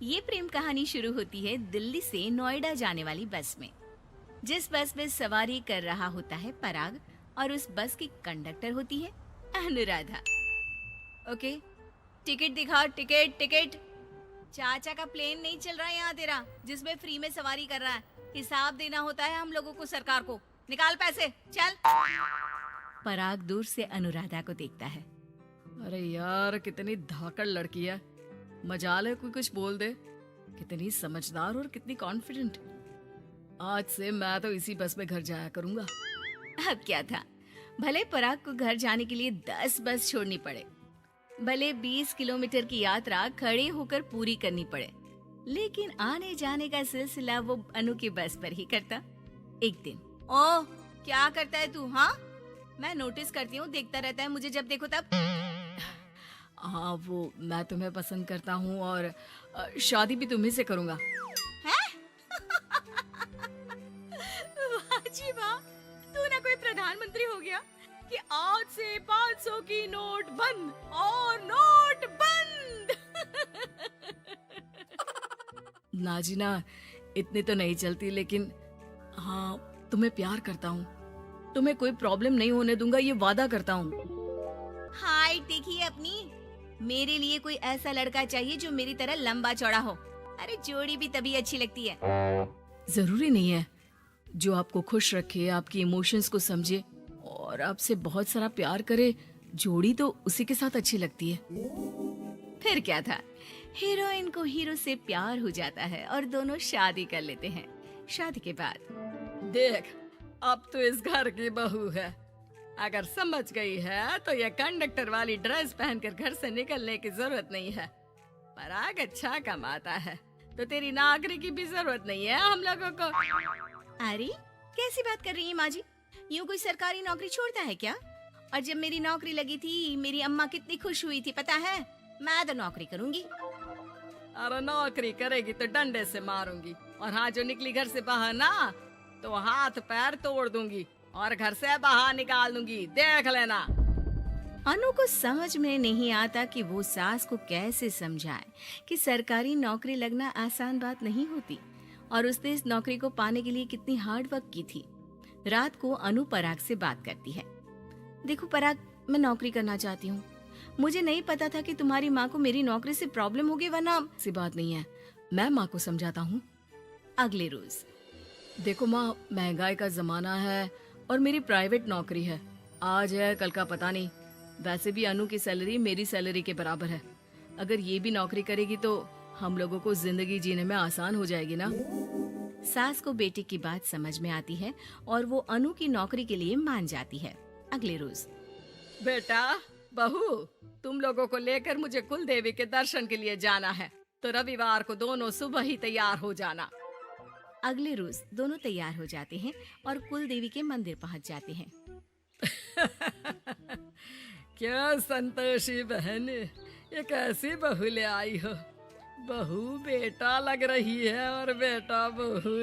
ये प्रेम कहानी शुरू होती है दिल्ली से नोएडा जाने वाली बस में। जिस बस में सवारी कर रहा होता है पराग और उस बस की कंडक्टर होती है अनुराधा। ओके, टिकट दिखाओ, टिकट टिकट। चाचा का प्लेन नहीं चल रहा है यहाँ तेरा, जिसमें फ्री में सवारी कर रहा है। हिसाब देना होता है हम लोगों को सरकार को। निकाल पैसे, चल। पराग दूर से अनुराधा को देखता है। अरे यार, कितनी धाकड़ लड़की है। मजाल है कोई कुछ बोल दे। कितनी समझदार और कितनी कॉन्फिडेंट। आज से मैं तो इसी बस में घर जाया करूंगा। अब क्या था, भले पराग को घर जाने के लिए 10 बस छोड़नी पड़े, भले 20 किलोमीटर की यात्रा खड़े होकर पूरी करनी पड़े, लेकिन आने जाने का सिलसिला वो अनु की बस पर ही करता। एक दिन, ओह क्या करता है तू? हाँ, मैं नोटिस करती हूँ, देखता रहता है मुझे जब देखो तब। हाँ, वो मैं तुम्हें पसंद करता हूँ और शादी भी तुम्ही से करूंगा। हैं? वाह जी वाह, तू ना कोई प्रधानमंत्री हो गया कि आज से 500 की नोट बंद और नोट बंद। ना जी ना, इतनी तो नहीं चलती, लेकिन हाँ, तुम्हें प्यार करता हूँ। तुम्हें कोई प्रॉब्लम नहीं होने दूंगा, ये वादा करता हूँ। हाइट देखिए अपनी। मेरे लिए कोई ऐसा लड़का चाहिए जो मेरी तरह लंबा चौड़ा हो। अरे जोड़ी भी तभी अच्छी लगती है। जरूरी नहीं है, जो आपको खुश रखे, आपकी इमोशंस को समझे और आपसे बहुत सारा प्यार करे, जोड़ी तो उसी के साथ अच्छी लगती है। फिर क्या था, हीरोइन को हीरो से प्यार हो जाता है और दोनों शादी कर लेते हैं। शादी के बाद, देख, अब तो इस घर की बहू है। अगर समझ गई है तो ये कंडक्टर वाली ड्रेस पहनकर घर से निकलने की जरूरत नहीं है। पराग अच्छा कमाता है तो तेरी नौकरी की भी जरूरत नहीं है हम लोगों को। अरे कैसी बात कर रही है माँ जी? यूँ कोई सरकारी नौकरी छोड़ता है क्या? और जब मेरी नौकरी लगी थी, मेरी अम्मा कितनी खुश हुई थी पता है? मैं तो नौकरी करूंगी। अरे नौकरी करेगी तो डंडे से मारूंगी, और हाँ, जो निकली घर से बाहर ना, तो हाथ पैर तोड़ दूंगी और घर से बाहर निकाल दूंगी, देख लेना। अनु को समझ में नहीं आता कि वो सास को कैसे समझाए कि सरकारी नौकरी लगना आसान बात नहीं होती और उसने इस नौकरी को पाने के लिए कितनी हार्ड वर्क की थी। रात को अनु पराग से बात करती है। देखो पराग, मैं नौकरी करना चाहती हूँ। मुझे नहीं पता था कि तुम्हारी माँ को मेरी नौकरी से प्रॉब्लम होगी, वरना। ऐसी बात नहीं है, मैं माँ को समझाता हूँ। अगले रोज, देखो माँ, महंगाई का जमाना है और मेरी प्राइवेट नौकरी है। आज है कल का पता नहीं। वैसे भी अनु की सैलरी मेरी सैलरी के बराबर है। अगर ये भी नौकरी करेगी तो हम लोगों को जिंदगी जीने में आसान हो जाएगी ना। सास को बेटी की बात समझ में आती है और वो अनु की नौकरी के लिए मान जाती है। अगले रोज, बेटा, बहू, तुम लोगों को लेकर मुझे कुल देवी के दर्शन के लिए जाना है, तो रविवार को दोनों सुबह ही तैयार हो जाना। अगले रोज दोनों तैयार हो जाते हैं और कुल देवी के मंदिर पहुंच जाते हैं। क्या संतोषी बहन, ये कैसी बहू ले आई हो? बहू बेटा लग रही है और बेटा बहू।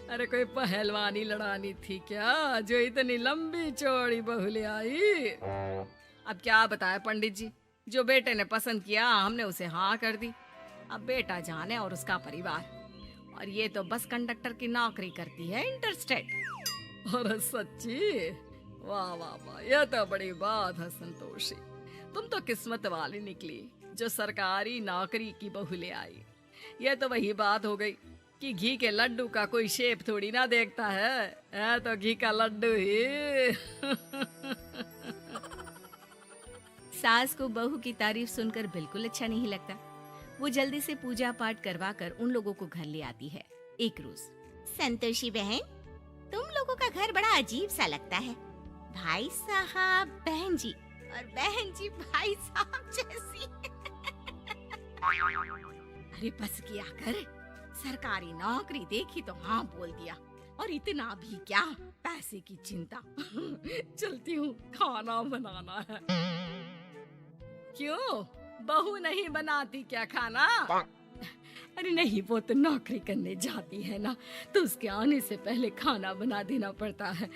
अरे कोई पहलवानी लड़ानी थी क्या, जो इतनी लंबी चौड़ी बहू ले आई? अब क्या बताए पंडित जी, जो बेटे ने पसंद किया हमने उसे हाँ कर दी। अब बेटा जाने और उसका परिवार, और ये तो बस कंडक्टर की नौकरी करती है इंटरस्टेट। और सच्ची, वाह वाह वाह, यह तो बड़ी बात है संतोषी। तुम तो किस्मत वाली निकली जो सरकारी नौकरी की बहू ले आई। यह तो वही बात हो गई कि घी के लड्डू का कोई शेप थोड़ी ना देखता है तो घी का लड्डू ही। सास को बहू की तारीफ सुनकर बिल्कुल अच्छा नहीं लगता। वो जल्दी से पूजा पाठ करवा कर उन लोगों को घर ले आती है। एक रोज, संतोषी बहन, तुम लोगों का घर बड़ा अजीब सा लगता है। भाई साहब बहन जी और बहन जी भाई साहब जैसी। अरे बस किया कर, सरकारी नौकरी देखी तो हाँ बोल दिया, और इतना भी क्या, पैसे की चिंता। चलती हूँ, खाना बनाना है। क्यों, बहू नहीं बनाती क्या खाना? अरे नहीं, वो तो नौकरी करने जाती है ना, तो उसके आने से पहले खाना बना देना पड़ता है,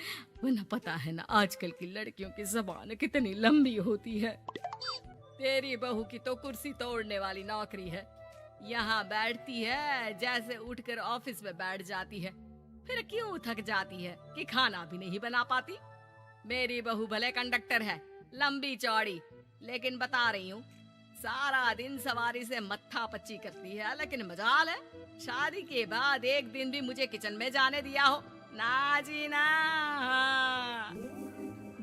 वरना पता है ना आजकल की लड़कियों की ज़बान कितनी लंबी होती है। तेरी बहू की तो कुर्सी तोड़ने वाली नौकरी है। यहाँ बैठती है जैसे उठकर ऑफिस में बैठ जाती है, फिर क्यों थक जाती है कि खाना भी नहीं बना पाती। मेरी बहू भले कंडक्टर है, लंबी चौड़ी, लेकिन बता रही हूँ सारा दिन सवारी से मत्था पच्ची करती है। लेकिन मजाल है, शादी के बाद एक दिन भी मुझे किचन में जाने दिया हो ना जी ना।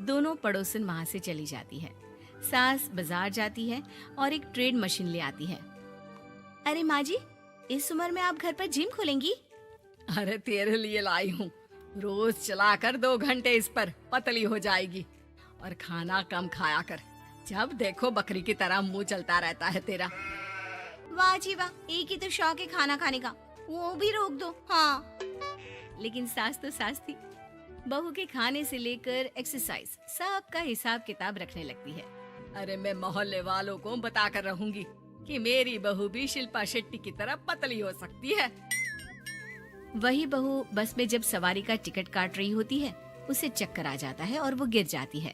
दोनों पड़ोसन वहां से चली जाती है। सास बाजार जाती है और एक ट्रेड मशीन ले आती है। अरे माँ जी, इस उम्र में आप घर पर जिम खोलेंगी? अरे तेरे लिए लाई हूँ, रोज चलाकर 2 घंटे इस पर, पतली हो जाएगी। और खाना कम खाया कर, जब देखो बकरी की तरह मुंह चलता रहता है तेरा। वाह जी वाह, एक ही तो शौक है खाना खाने का, वो भी रोक दो। हाँ, लेकिन सास तो सास थी। बहू के खाने से लेकर एक्सरसाइज सबका हिसाब किताब रखने लगती है। अरे मैं मोहल्ले वालों को बताकर रहूंगी कि मेरी बहू भी शिल्पा शेट्टी की तरह पतली हो सकती है। वही बहू बस में जब सवारी का टिकट काट रही होती है, उसे चक्कर आ जाता है और वो गिर जाती है।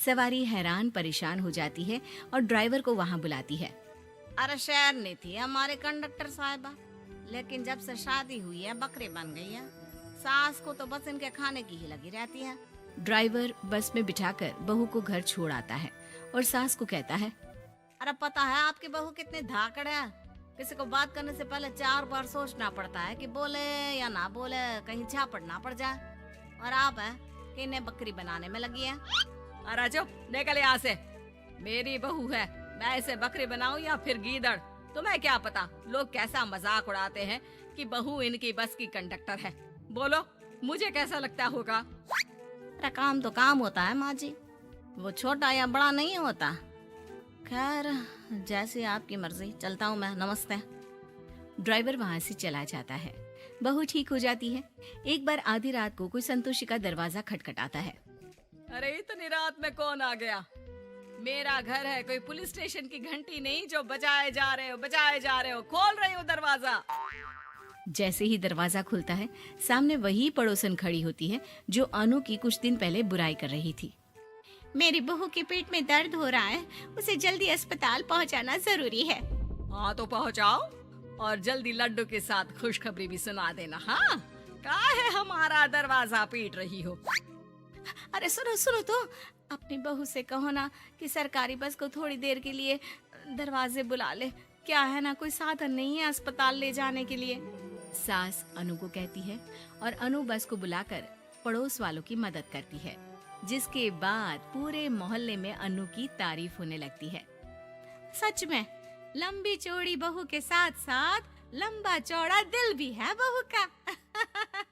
सवारी हैरान परेशान हो जाती है और ड्राइवर को वहाँ बुलाती है। अरे शहर नहीं थी हमारे कंडक्टर साहिबा, लेकिन जब से शादी हुई है बकरी बन गई है। सास को तो बस इनके खाने की ही लगी रहती है। ड्राइवर बस में बिठाकर बहू को घर छोड़ आता है और सास को कहता है, अरे पता है आपकी बहू कितनी धाकड़ है, किसी को बात करने से पहले 4 बार सोचना पड़ता है कि बोले या ना बोले, कहीं झापड़ ना पड़ जाए। और आप है कि इन्हें बकरी बनाने में लगी है। अरे चुप, निकल यहाँ से। मेरी बहू है, मैं इसे बकरी बनाऊं या फिर गीदड़, तुम्हें क्या पता लोग कैसा मजाक उड़ाते हैं कि बहू इनकी बस की कंडक्टर है। बोलो, मुझे कैसा लगता होगा? अरे काम तो काम होता है माँ जी, वो छोटा या बड़ा नहीं होता। खैर जैसी आपकी मर्जी, चलता हूँ मैं, नमस्ते। ड्राइवर वहाँ से चला जाता है। बहू ठीक हो जाती है। एक बार आधी रात को कोई संतोषी का दरवाजा खटखटाता है। अरे इतनी रात में कौन आ गया? मेरा घर है, कोई पुलिस स्टेशन की घंटी नहीं जो बजाए जा रहे हो। खोल रही हो दरवाजा। जैसे ही दरवाजा खुलता है, सामने वही पड़ोसन खड़ी होती है जो अनु की कुछ दिन पहले बुराई कर रही थी। मेरी बहू के पेट में दर्द हो रहा है, उसे जल्दी अस्पताल पहुंचाना जरूरी है। हाँ तो पहुँचाओ, और जल्दी लड्डू के साथ खुशखबरी भी सुना देना। हाँ, काहे हमारा दरवाजा पीट रही हो? अरे सुनो तो, अपनी बहू से कहो ना कि सरकारी बस को थोड़ी देर के लिए दरवाजे बुला ले। क्या है ना, कोई साधन नहीं है अस्पताल ले जाने के लिए। सास अनु को कहती है और अनु बस को बुलाकर पड़ोस वालों की मदद करती है, जिसके बाद पूरे मोहल्ले में अनु की तारीफ होने लगती है। सच में लंबी चौड़ी बहू के साथ साथ लंबा चौड़ा दिल भी है बहू का।